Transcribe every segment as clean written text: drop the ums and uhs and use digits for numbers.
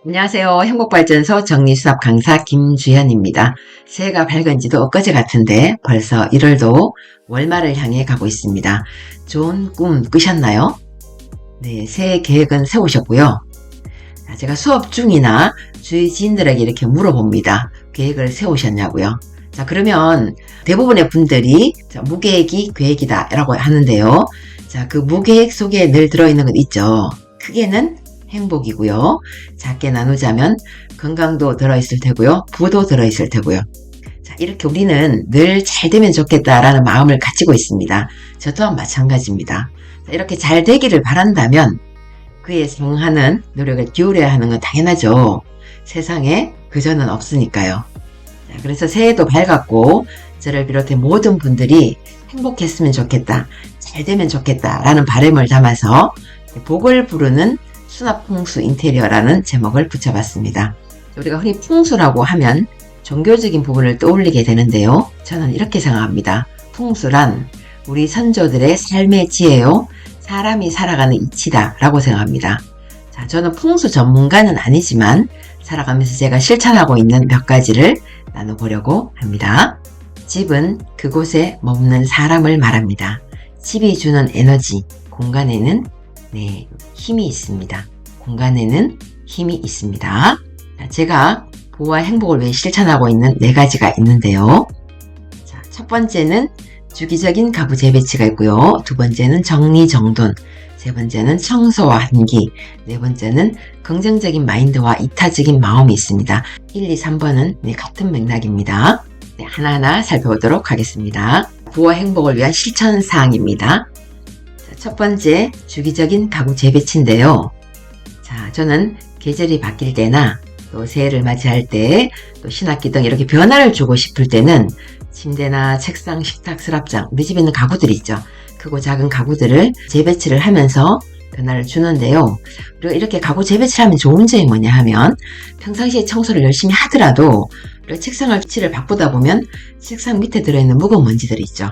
안녕하세요. 행복발전소 정리수업 강사 김주현입니다. 새해가 밝은 지도 엊그제 같은데 벌써 1월도 월말을 향해 가고 있습니다. 좋은 꿈 꾸셨나요? 네, 새해 계획은 세우셨고요. 제가 수업 중이나 주위 지인들에게 이렇게 물어봅니다. 계획을 세우셨냐고요. 자, 그러면 대부분의 분들이 무계획이 계획이다 라고 하는데요. 자, 그 무계획 속에 늘 들어있는 건 있죠. 크게는 행복이고요. 작게 나누자면 건강도 들어있을 테고요. 부도 들어있을 테고요. 자, 이렇게 우리는 늘 잘 되면 좋겠다라는 마음을 가지고 있습니다. 저 또한 마찬가지입니다. 자, 이렇게 잘 되기를 바란다면 그에 상응하는 노력을 기울여야 하는 건 당연하죠. 세상에 그저는 없으니까요. 자, 그래서 새해도 밝았고 저를 비롯해 모든 분들이 행복했으면 좋겠다, 잘 되면 좋겠다 라는 바람을 담아서 복을 부르는 수납풍수 인테리어라는 제목을 붙여봤습니다. 우리가 흔히 풍수라고 하면 종교적인 부분을 떠올리게 되는데요. 저는 이렇게 생각합니다. 풍수란 우리 선조들의 삶의 지혜요, 사람이 살아가는 이치다 라고 생각합니다. 자, 저는 풍수 전문가는 아니지만 살아가면서 제가 실천하고 있는 몇 가지를 나눠보려고 합니다. 집은 그곳에 머무는 사람을 말합니다. 집이 주는 에너지, 공간에는 힘이 있습니다. 공간에는 힘이 있습니다. 제가 부와 행복을 위해 실천하고 있는 4가지가 있는데요. 자, 첫 번째는 주기적인 가구 재배치가 있고요. 두 번째는 정리정돈, 세 번째는 청소와 환기, 네 번째는 긍정적인 마인드와 이타적인 마음이 있습니다. 1, 2, 3번은 같은 맥락입니다. 하나하나 살펴보도록 하겠습니다. 부와 행복을 위한 실천사항입니다. 첫 번째, 주기적인 가구 재배치인데요. 자, 저는 계절이 바뀔 때나 또 새해를 맞이할 때, 또 신학기 등 이렇게 변화를 주고 싶을 때는 침대나 책상, 식탁, 서랍장, 우리 집에 있는 가구들이 있죠. 크고 작은 가구들을 재배치를 하면서 변화를 주는데요. 그리고 이렇게 가구 재배치를 하면 좋은 점이 뭐냐 하면 평상시에 청소를 열심히 하더라도 책상을 칠을 바꾸다 보면 책상 밑에 들어있는 무거운 먼지들이 있죠.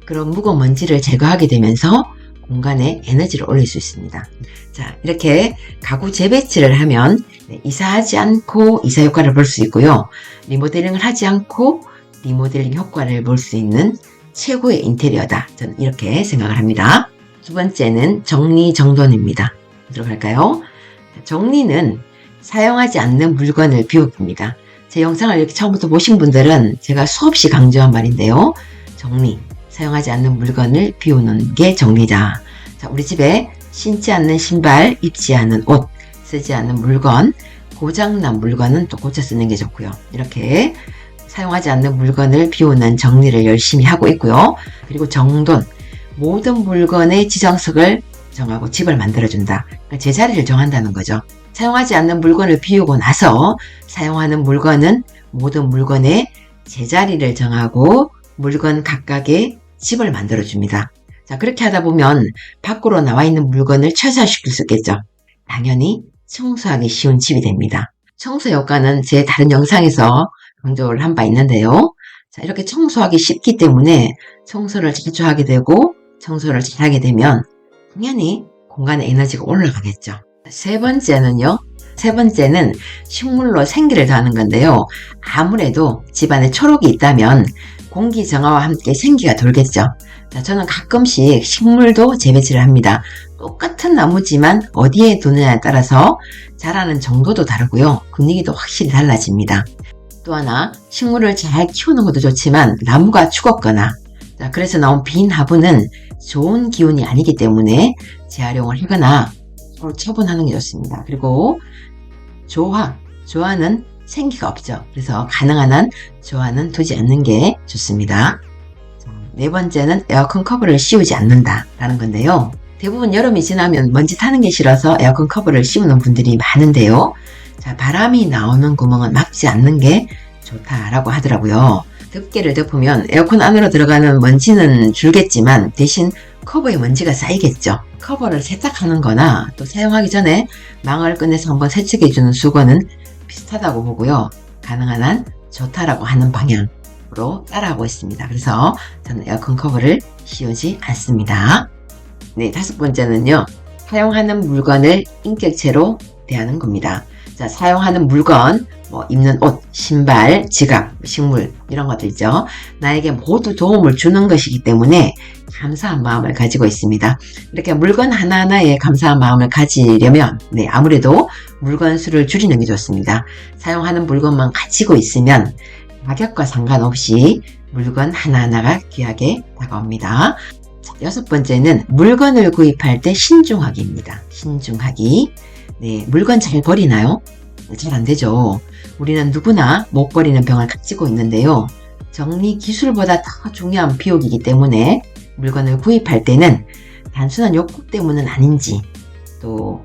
그런 무거운 먼지를 제거하게 되면서 공간에 에너지를 올릴 수 있습니다. 자, 이렇게 가구 재배치를 하면 이사하지 않고 이사 효과를 볼 수 있고요. 리모델링을 하지 않고 리모델링 효과를 볼 수 있는 최고의 인테리어다. 저는 이렇게 생각을 합니다. 두 번째는 정리정돈입니다. 들어갈까요? 정리는 사용하지 않는 물건을 비웁니다. 제 영상을 이렇게 처음부터 보신 분들은 제가 수없이 강조한 말인데요. 정리. 사용하지 않는 물건을 비우는 게 정리다. 자, 우리 집에 신지 않는 신발, 입지 않은 옷, 쓰지 않는 물건, 고장난 물건은 또 고쳐 쓰는 게 좋고요. 이렇게 사용하지 않는 물건을 비우는 정리를 열심히 하고 있고요. 그리고 정돈, 모든 물건의 지정석을 정하고 집을 만들어준다. 그러니까 제자리를 정한다는 거죠. 사용하지 않는 물건을 비우고 나서 사용하는 물건은 모든 물건의 제자리를 정하고 물건 각각의 집을 만들어줍니다. 자, 그렇게 하다 보면 밖으로 나와 있는 물건을 최소화시킬 수 있겠죠. 당연히 청소하기 쉬운 집이 됩니다. 청소 효과는 제 다른 영상에서 강조를 한 바 있는데요. 자, 이렇게 청소하기 쉽기 때문에 청소를 자주 하게 되고 청소를 잘하게 되면 당연히 공간의 에너지가 올라가겠죠. 세 번째는요. 세 번째는 식물로 생기를 더하는 건데요. 아무래도 집안에 초록이 있다면 공기 정화와 함께 생기가 돌겠죠. 자, 저는 가끔씩 식물도 재배치를 합니다. 똑같은 나무지만 어디에 두느냐에 따라서 자라는 정도도 다르고요. 분위기도 확실히 달라집니다. 또 하나, 식물을 잘 키우는 것도 좋지만 나무가 죽었거나, 자, 그래서 나온 빈 화분은 좋은 기운이 아니기 때문에 재활용을 하거나 서로 처분하는 게 좋습니다. 그리고 조화는 생기가 없죠. 그래서 가능한 한 조화는 두지 않는 게 좋습니다. 네 번째는 에어컨 커버를 씌우지 않는다라는 건데요. 대부분 여름이 지나면 먼지 타는 게 싫어서 에어컨 커버를 씌우는 분들이 많은데요. 자, 바람이 나오는 구멍은 막지 않는 게 좋다라고 하더라고요. 덮개를 덮으면 에어컨 안으로 들어가는 먼지는 줄겠지만 대신 커버에 먼지가 쌓이겠죠. 커버를 세탁하는 거나 또 사용하기 전에 망을 꺼내서 한번 세척해주는 수건은 비슷하다고 보고요. 가능한 한 좋다라고 하는 방향으로 따라하고 있습니다. 그래서 저는 에어컨 커버를 씌우지 않습니다. 네, 다섯 번째는요. 사용하는 물건을 인격체로 대하는 겁니다. 자, 사용하는 물건, 뭐 입는 옷, 신발, 지갑, 식물 이런 것들 있죠. 나에게 모두 도움을 주는 것이기 때문에 감사한 마음을 가지고 있습니다. 이렇게 물건 하나하나에 감사한 마음을 가지려면 아무래도 물건 수를 줄이는 게 좋습니다. 사용하는 물건만 가지고 있으면 가격과 상관없이 물건 하나하나가 귀하게 다가옵니다. 자, 6번째는 물건을 구입할 때 신중하기입니다. 신중하기. 물건 잘 버리나요? 잘 안 되죠. 우리는 누구나 못 버리는 병을 가지고 있는데요. 정리 기술보다 더 중요한 비옥이기 때문에 물건을 구입할 때는 단순한 욕구 때문은 아닌지 또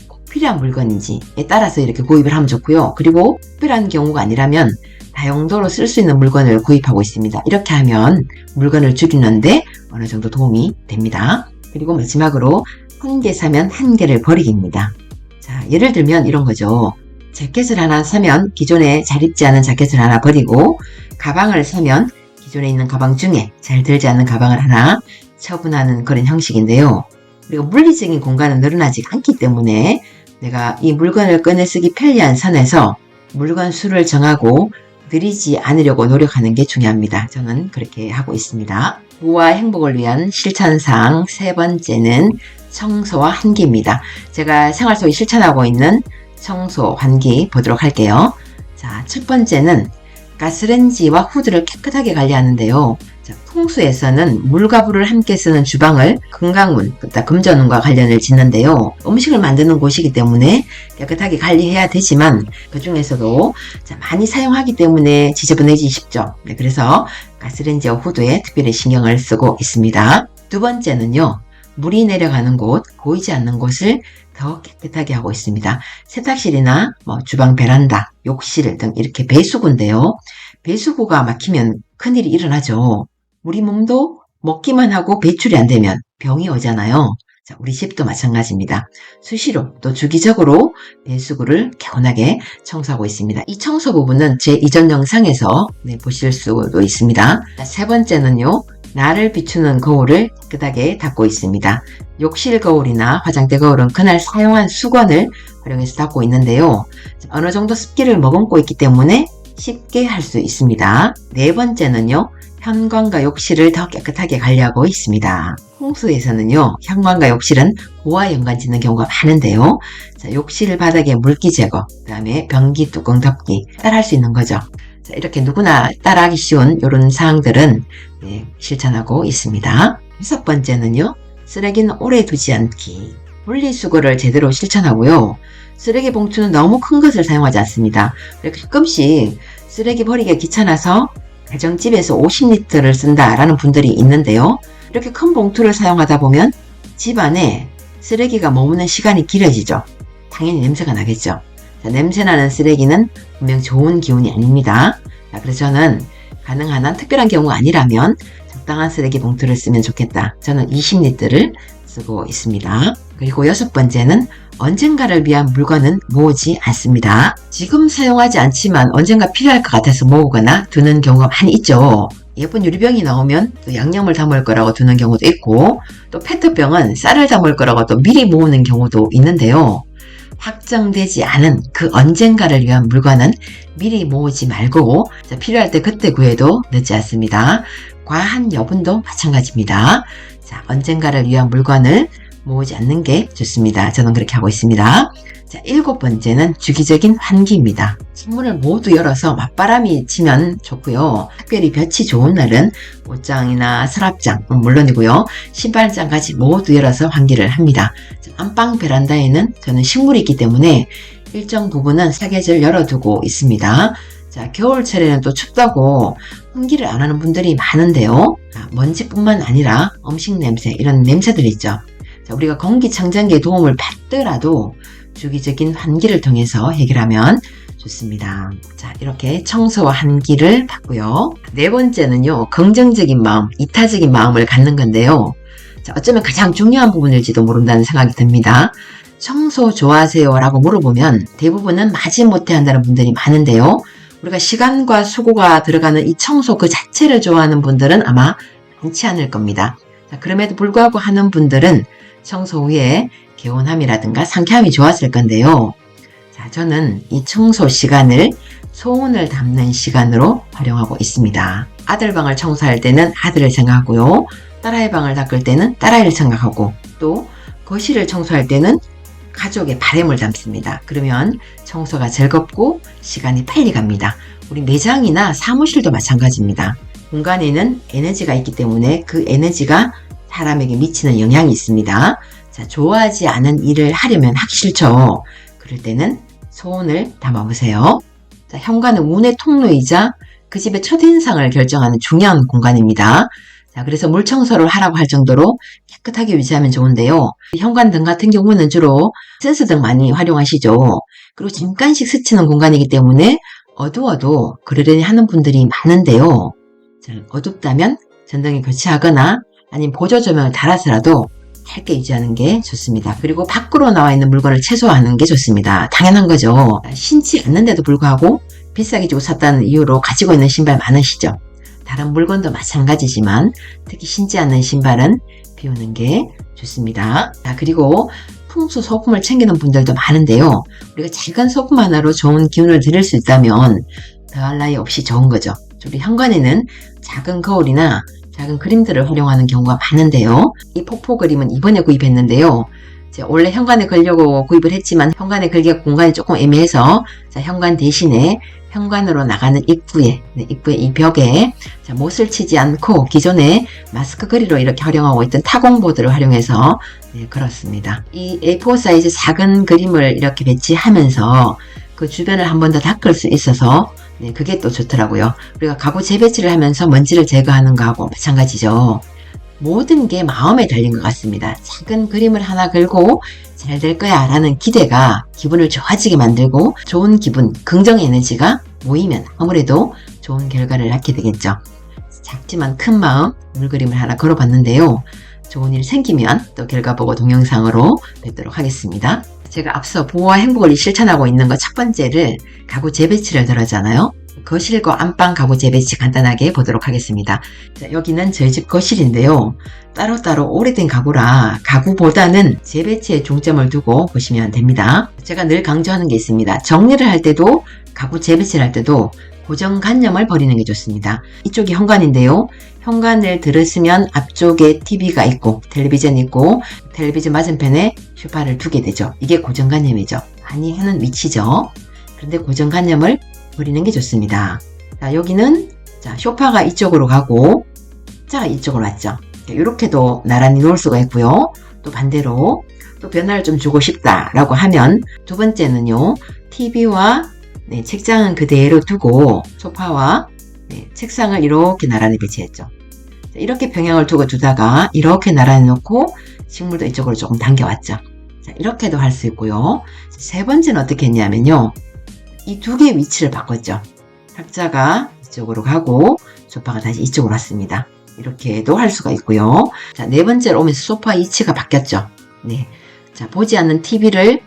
꼭 필요한 물건인지에 따라서 이렇게 구입을 하면 좋고요. 그리고 특별한 경우가 아니라면 다용도로 쓸 수 있는 물건을 구입하고 있습니다. 이렇게 하면 물건을 줄이는데 어느 정도 도움이 됩니다. 그리고 마지막으로 한 개 사면 한 개를 버리기입니다. 자, 예를 들면 이런 거죠. 재킷을 하나 사면 기존에 잘 입지 않은 재킷을 하나 버리고 가방을 사면 기존에 있는 가방 중에 잘 들지 않는 가방을 하나 처분하는 그런 형식인데요. 그리고 물리적인 공간은 늘어나지 않기 때문에 내가 이 물건을 꺼내 쓰기 편리한 선에서 물건 수를 정하고 느리지 않으려고 노력하는 게 중요합니다. 저는 그렇게 하고 있습니다. 부와 행복을 위한 실천사항 3번째는 청소와 환기입니다. 제가 생활 속에 실천하고 있는 청소, 환기 보도록 할게요. 자, 첫 번째는 가스레인지와 후드를 깨끗하게 관리하는데요. 자, 풍수에서는 물과 불을 함께 쓰는 주방을 금강문, 금전운과 관련을 짓는데요. 음식을 만드는 곳이기 때문에 깨끗하게 관리해야 되지만 그 중에서도 많이 사용하기 때문에 지저분해지기 쉽죠. 그래서 가스레인지와 후드에 특별히 신경을 쓰고 있습니다. 두 번째는요. 물이 내려가는 곳, 보이지 않는 곳을 더 깨끗하게 하고 있습니다. 세탁실이나 주방 베란다, 욕실 등 이렇게 배수구인데요. 배수구가 막히면 큰일이 일어나죠. 우리 몸도 먹기만 하고 배출이 안 되면 병이 오잖아요. 자, 우리 집도 마찬가지입니다. 수시로 또 주기적으로 배수구를 개운하게 청소하고 있습니다. 이 청소 부분은 제 이전 영상에서 보실 수도 있습니다. 자, 세 번째는요. 나를 비추는 거울을 깨끗하게 닦고 있습니다. 욕실 거울이나 화장대 거울은 그날 사용한 수건을 활용해서 닦고 있는데요. 어느 정도 습기를 머금고 있기 때문에 쉽게 할 수 있습니다. 네 번째는요. 현관과 욕실을 더 깨끗하게 관리하고 있습니다. 홍수에서는요. 현관과 욕실은 고와 연관 짓는 경우가 많은데요. 자, 욕실 바닥에 물기 제거, 그 다음에 변기 뚜껑 덮기 따라할 수 있는 거죠. 자, 이렇게 누구나 따라하기 쉬운 이런 사항들은 실천하고 있습니다. 6번째는요. 쓰레기는 오래 두지 않기. 분리수거를 제대로 실천하고요. 쓰레기 봉투는 너무 큰 것을 사용하지 않습니다. 가끔씩 쓰레기 버리기가 귀찮아서 가정집에서 50리터를 쓴다라는 분들이 있는데요. 이렇게 큰 봉투를 사용하다 보면 집 안에 쓰레기가 머무는 시간이 길어지죠. 당연히 냄새가 나겠죠. 자, 냄새나는 쓰레기는 분명 좋은 기운이 아닙니다. 자, 그래서 저는 가능한 한 특별한 경우가 아니라면 적당한 쓰레기 봉투를 쓰면 좋겠다. 저는 20리터를 쓰고 있습니다. 그리고 6번째는 언젠가를 위한 물건은 모으지 않습니다. 지금 사용하지 않지만 언젠가 필요할 것 같아서 모으거나 두는 경우가 많이 있죠. 예쁜 유리병이 나오면 또 양념을 담을 거라고 두는 경우도 있고 또 페트병은 쌀을 담을 거라고 또 미리 모으는 경우도 있는데요. 확정되지 않은 그 언젠가를 위한 물건은 미리 모으지 말고 필요할 때 그때 구해도 늦지 않습니다. 과한 여분도 마찬가지입니다. 자, 언젠가를 위한 물건을 모으지 않는 게 좋습니다. 저는 그렇게 하고 있습니다. 자, 7번째는 주기적인 환기입니다. 창문을 모두 열어서 맞바람이 치면 좋고요. 특별히 볕이 좋은 날은 옷장이나 서랍장 물론이고요. 신발장까지 모두 열어서 환기를 합니다. 자, 안방 베란다에는 저는 식물이 있기 때문에 일정 부분은 사계절 열어두고 있습니다. 자, 겨울철에는 또 춥다고 환기를 안 하는 분들이 많은데요. 자, 먼지뿐만 아니라 음식 냄새 이런 냄새들 있죠. 자, 우리가 공기청정기의 도움을 받더라도 주기적인 환기를 통해서 해결하면 좋습니다. 자, 이렇게 청소와 환기를 받고요. 네 번째는요. 긍정적인 마음, 이타적인 마음을 갖는 건데요. 자, 어쩌면 가장 중요한 부분일지도 모른다는 생각이 듭니다. 청소 좋아하세요? 라고 물어보면 대부분은 마지못해 한다는 분들이 많은데요. 우리가 시간과 수고가 들어가는 이 청소 그 자체를 좋아하는 분들은 아마 많지 않을 겁니다. 자, 그럼에도 불구하고 하는 분들은 청소 후에 개운함이라든가 상쾌함이 좋았을 건데요. 자, 자, 저는 이 청소 시간을 소원을 담는 시간으로 활용하고 있습니다. 아들 방을 청소할 때는 아들을 생각하고요. 딸아이 방을 닦을 때는 딸아이를 생각하고, 또 거실을 청소할 때는 가족의 바람을 담습니다. 그러면 청소가 즐겁고 시간이 빨리 갑니다. 우리 매장이나 사무실도 마찬가지입니다. 공간에는 에너지가 있기 때문에 그 에너지가 사람에게 미치는 영향이 있습니다. 자, 좋아하지 않은 일을 하려면 하기 싫죠. 그럴 때는 소원을 담아보세요. 자, 현관은 운의 통로이자 그 집의 첫인상을 결정하는 중요한 공간입니다. 자, 그래서 물 청소를 하라고 할 정도로 깨끗하게 유지하면 좋은데요. 현관 등 같은 경우는 주로 센서등 많이 활용하시죠. 그리고 잠깐씩 스치는 공간이기 때문에 어두워도 그러려니 하는 분들이 많은데요. 자, 어둡다면 전등을 교체하거나 아니면 보조 조명을 달아서라도 밝게 유지하는 게 좋습니다. 그리고 밖으로 나와 있는 물건을 최소화하는 게 좋습니다. 당연한 거죠. 신지 않는데도 불구하고 비싸게 주고 샀다는 이유로 가지고 있는 신발 많으시죠? 다른 물건도 마찬가지지만 특히 신지 않는 신발은 비우는 게 좋습니다. 자, 그리고 풍수 소품을 챙기는 분들도 많은데요. 우리가 작은 소품 하나로 좋은 기운을 드릴 수 있다면 더할 나위 없이 좋은 거죠. 우리 현관에는 작은 거울이나 작은 그림들을 활용하는 경우가 많은데요. 이 폭포 그림은 이번에 구입했는데요. 원래 현관에 걸려고 구입을 했지만 현관에 걸기가 공간이 조금 애매해서 현관 대신에 현관으로 나가는 입구에 이 벽에 못을 치지 않고 기존에 마스크 거리로 이렇게 활용하고 있던 타공보드를 활용해서 걸었습니다. 이 A4 사이즈 작은 그림을 이렇게 배치하면서 그 주변을 한 번 더 닦을 수 있어서 그게 또 좋더라고요. 우리가 가구 재배치를 하면서 먼지를 제거하는 거하고 마찬가지죠. 모든 게 마음에 달린 것 같습니다. 작은 그림을 하나 걸고 잘 될 거야 라는 기대가 기분을 좋아지게 만들고 좋은 기분, 긍정 에너지가 모이면 아무래도 좋은 결과를 낳게 되겠죠. 작지만 큰 마음 물그림을 하나 걸어봤는데요. 좋은 일 생기면 또 결과 보고 동영상으로 뵙도록 하겠습니다. 제가 앞서 부와 행복을 실천하고 있는 것 첫 번째를 가구 재배치를 들었잖아요. 거실과 안방 가구 재배치 간단하게 보도록 하겠습니다. 자, 여기는 저희 집 거실인데요. 따로따로 오래된 가구라 가구보다는 재배치에 중점을 두고 보시면 됩니다. 제가 늘 강조하는 게 있습니다. 정리를 할 때도 가구 재배치를 할 때도 고정관념을 버리는 게 좋습니다. 이쪽이 현관인데요. 현관을 들으시면 앞쪽에 TV가 있고 텔레비전이 있고 텔레비전 맞은편에 소파를 두게 되죠. 이게 고정관념이죠. 많이 하는 위치죠. 그런데 고정관념을 버리는 게 좋습니다. 자, 여기는 소파가 이쪽으로 가고 자가 이쪽으로 왔죠. 이렇게도 나란히 놓을 수가 있고요. 또 반대로 또 변화를 좀 주고 싶다라고 하면 두 번째는요. TV와 책장은 그대로 두고 소파와 책상을 이렇게 나란히 배치했죠. 이렇게 평형을 두다가 이렇게 나란히 놓고 식물도 이쪽으로 조금 당겨왔죠. 자, 이렇게도 할 수 있고요. 세 번째는 어떻게 했냐면요. 이 두 개의 위치를 바꿨죠. 탁자가 이쪽으로 가고 소파가 다시 이쪽으로 왔습니다. 이렇게도 할 수가 있고요. 자, 네 번째로 오면서 소파 위치가 바뀌었죠. 네. 자, 보지 않는 TV를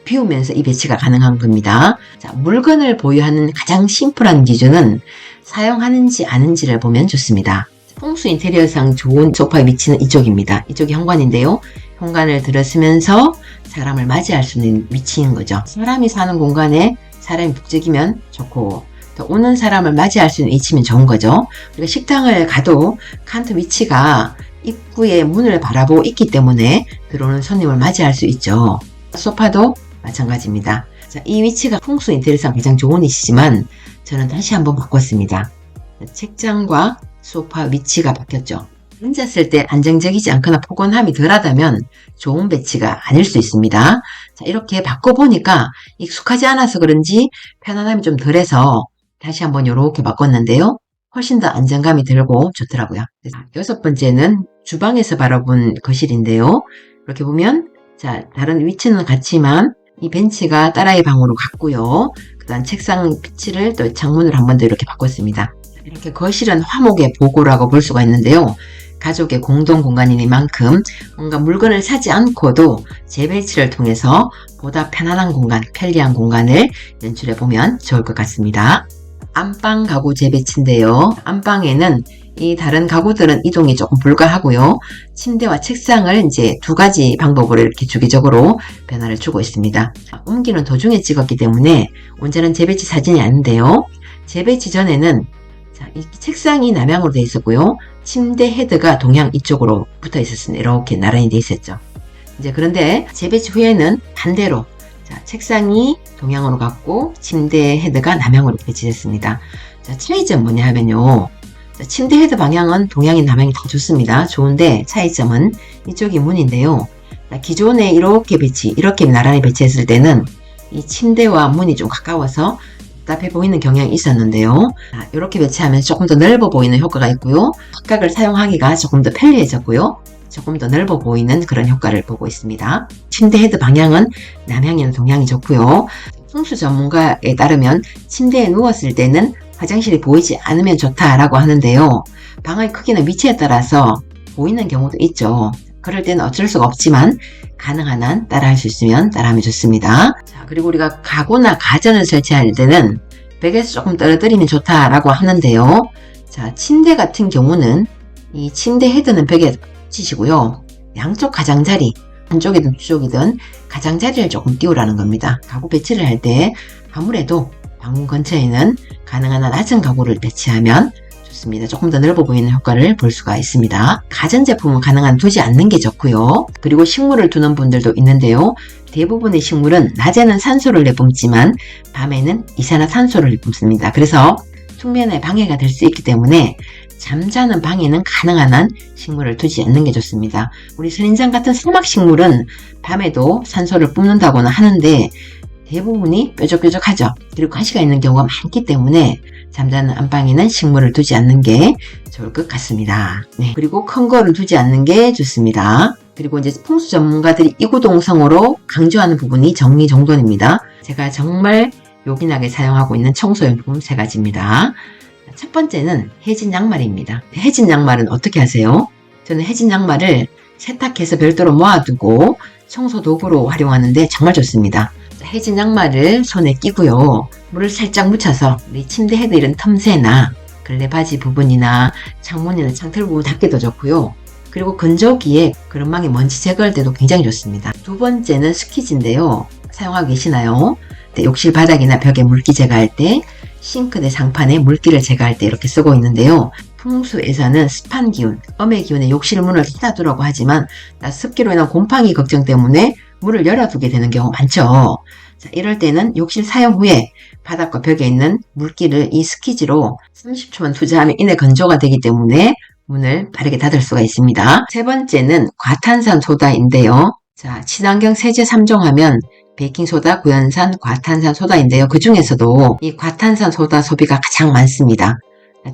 비우면서 이 배치가 가능한 겁니다. 자, 물건을 보유하는 가장 심플한 기준은 사용하는지 아는지를 보면 좋습니다. 풍수 인테리어상 좋은 소파의 위치는 이쪽입니다. 이쪽이 현관인데요. 현관을 들어서면서 사람을 맞이할 수 있는 위치인 거죠. 사람이 사는 공간에 사람이 북적이면 좋고 또 오는 사람을 맞이할 수 있는 위치면 좋은 거죠. 우리가 식당을 가도 칸트 위치가 입구에 문을 바라보고 있기 때문에 들어오는 손님을 맞이할 수 있죠. 소파도 마찬가지입니다. 자, 이 위치가 풍수 인테리어상 가장 좋은 위치지만 저는 다시 한번 바꿨습니다. 책장과 소파 위치가 바뀌었죠. 앉았을 때 안정적이지 않거나 포근함이 덜하다면 좋은 배치가 아닐 수 있습니다. 자, 이렇게 바꿔보니까 익숙하지 않아서 그런지 편안함이 좀 덜해서 다시 한번 이렇게 바꿨는데요. 훨씬 더 안정감이 들고 좋더라고요. 여섯 번째는 주방에서 바라본 거실인데요. 이렇게 보면 다른 위치는 같지만 이 벤치가 딸아이 방으로 갔고요. 그 다음 책상 위치를 또 창문을 한 번 더 이렇게 바꿨습니다. 이렇게 거실은 화목의 보고라고 볼 수가 있는데요. 가족의 공동 공간이니만큼 뭔가 물건을 사지 않고도 재배치를 통해서 보다 편안한 공간, 편리한 공간을 연출해 보면 좋을 것 같습니다. 안방 가구 재배치인데요. 안방에는 이 다른 가구들은 이동이 조금 불가하고요. 침대와 책상을 이제 두 가지 방법으로 이렇게 주기적으로 변화를 주고 있습니다. 옮기는 도중에 찍었기 때문에 온전한 재배치 사진이 아닌데요. 재배치 전에는 이 책상이 남향으로 되어 있었고요. 침대 헤드가 동향 이쪽으로 붙어 있었습니다. 이렇게 나란히 되어 있었죠. 이제 그런데 재배치 후에는 반대로 책상이 동향으로 갔고 침대 헤드가 남향으로 배치됐습니다. 차이점 뭐냐 하면요. 침대 헤드 방향은 동향이 남향이 다 좋습니다. 좋은데 차이점은 이쪽이 문인데요. 기존에 이렇게 나란히 배치했을 때는 이 침대와 문이 좀 가까워서 답답해 보이는 경향이 있었는데요. 이렇게 배치하면 조금 더 넓어 보이는 효과가 있고요. 각각을 사용하기가 조금 더 편리해졌고요. 조금 더 넓어 보이는 그런 효과를 보고 있습니다. 침대 헤드 방향은 남향이나 동향이 좋고요. 풍수 전문가에 따르면 침대에 누웠을 때는 화장실이 보이지 않으면 좋다라고 하는데요. 방의 크기나 위치에 따라서 보이는 경우도 있죠. 그럴 때는 어쩔 수가 없지만 가능한 한 따라할 수 있으면 따라하면 좋습니다. 그리고 우리가 가구나 가전을 설치할 때는 벽에서 조금 떨어뜨리면 좋다라고 하는데요. 침대 같은 경우는 이 침대 헤드는 벽에 붙이시고요. 양쪽 가장자리, 한쪽이든 두쪽이든 가장자리를 조금 띄우라는 겁니다. 가구 배치를 할 때 아무래도 방문 근처에는 가능한 한 낮은 가구를 배치하면 좋습니다. 조금 더 넓어 보이는 효과를 볼 수가 있습니다. 가전제품은 가능한 한 두지 않는 게 좋고요. 그리고 식물을 두는 분들도 있는데요. 대부분의 식물은 낮에는 산소를 내뿜지만 밤에는 이산화탄소를 내뿜습니다. 그래서 숙면에 방해가 될 수 있기 때문에 잠자는 방에는 가능한 한 식물을 두지 않는 게 좋습니다. 우리 선인장 같은 사막식물은 밤에도 산소를 뿜는다고는 하는데 대부분이 뾰족뾰족하죠. 그리고 가시가 있는 경우가 많기 때문에 잠자는 안방에는 식물을 두지 않는 게 좋을 것 같습니다. 네. 그리고 큰 거를 두지 않는 게 좋습니다. 그리고 이제 풍수 전문가들이 이구동성으로 강조하는 부분이 정리정돈입니다. 제가 정말 요긴하게 사용하고 있는 청소용품 3가지입니다. 첫 번째는 해진 양말입니다. 해진 양말은 어떻게 하세요? 저는 해진 양말을 세탁해서 별도로 모아두고 청소 도구로 활용하는데 정말 좋습니다. 해진 양말을 손에 끼고요. 물을 살짝 묻혀서 우리 침대 헤드 이런 틈새나 걸레 바지 부분이나 창문이나 창틀 부분 닦기도 좋고요. 그리고 건조기에 그런망에 먼지 제거할 때도 굉장히 좋습니다. 두 번째는 스키즈인데요. 사용하고 계시나요? 욕실 바닥이나 벽에 물기 제거할 때, 싱크대 상판에 물기를 제거할 때 이렇게 쓰고 있는데요. 풍수에서는 습한 기운, 음의 기운에 욕실 문을 닫아두라고 하지만 습기로 인한 곰팡이 걱정 때문에 문을 열어두게 되는 경우 많죠. 이럴 때는 욕실 사용 후에 바닥과 벽에 있는 물기를 이 스키즈로 30초만 투자하면 이내 건조가 되기 때문에 문을 빠르게 닫을 수가 있습니다. 세 번째는 과탄산 소다인데요. 친환경 세제 3종 하면 베이킹소다, 구연산, 과탄산 소다인데요. 그 중에서도 이 과탄산 소다 소비가 가장 많습니다.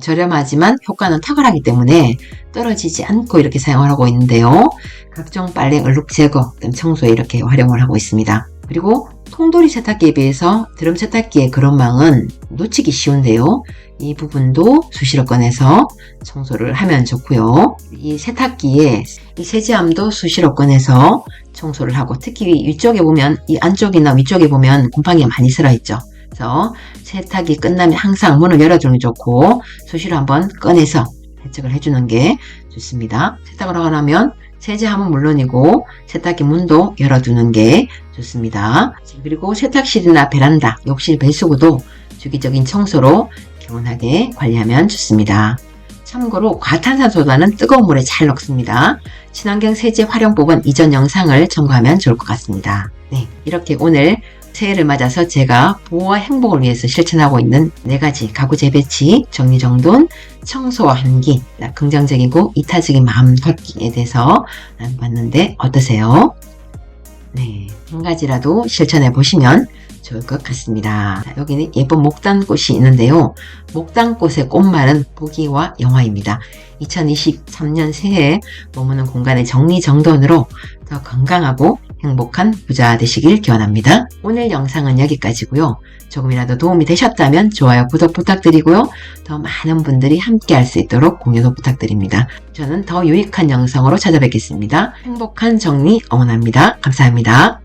저렴하지만 효과는 탁월하기 때문에 떨어지지 않고 이렇게 사용을 하고 있는데요. 각종 빨래, 얼룩 제거 등 청소에 이렇게 활용을 하고 있습니다. 그리고 통돌이 세탁기에 비해서 드럼 세탁기의 그런망은 놓치기 쉬운데요. 이 부분도 수시로 꺼내서 청소를 하면 좋고요. 이 세탁기에 이 세제함도 수시로 꺼내서 청소를 하고, 특히 위쪽에 보면, 이 안쪽이나 위쪽에 보면 곰팡이가 많이 슬어있죠. 그래서 세탁이 끝나면 항상 문을 열어주는 게 좋고 수시로 한번 꺼내서 세척을 해주는 게 좋습니다. 세탁을 하고 나면 세제함은 물론이고 세탁기 문도 열어두는 게 좋습니다. 그리고 세탁실이나 베란다, 욕실 배수구도 주기적인 청소로 개운하게 관리하면 좋습니다. 참고로 과탄산소다는 뜨거운 물에 잘 녹습니다. 친환경 세제 활용법은 이전 영상을 참고하면 좋을 것 같습니다. 네, 이렇게 오늘 새해를 맞아서 제가 보호와 행복을 위해서 실천하고 있는 4가지 가구 재배치, 정리정돈, 청소와 환기, 긍정적이고 이타적인 마음 갖기에 대해서 나눠봤는데 어떠세요? 네, 한 가지라도 실천해 보시면 좋을 것 같습니다. 여기는 예쁜 목단꽃이 있는데요. 목단꽃의 꽃말은 보기와 영화입니다. 2023년 새해 머무는 공간의 정리정돈으로 더 건강하고 행복한 부자 되시길 기원합니다. 오늘 영상은 여기까지고요. 조금이라도 도움이 되셨다면 좋아요, 구독 부탁드리고요. 더 많은 분들이 함께 할 수 있도록 공유도 부탁드립니다. 저는 더 유익한 영상으로 찾아뵙겠습니다. 행복한 정리 응원합니다. 감사합니다.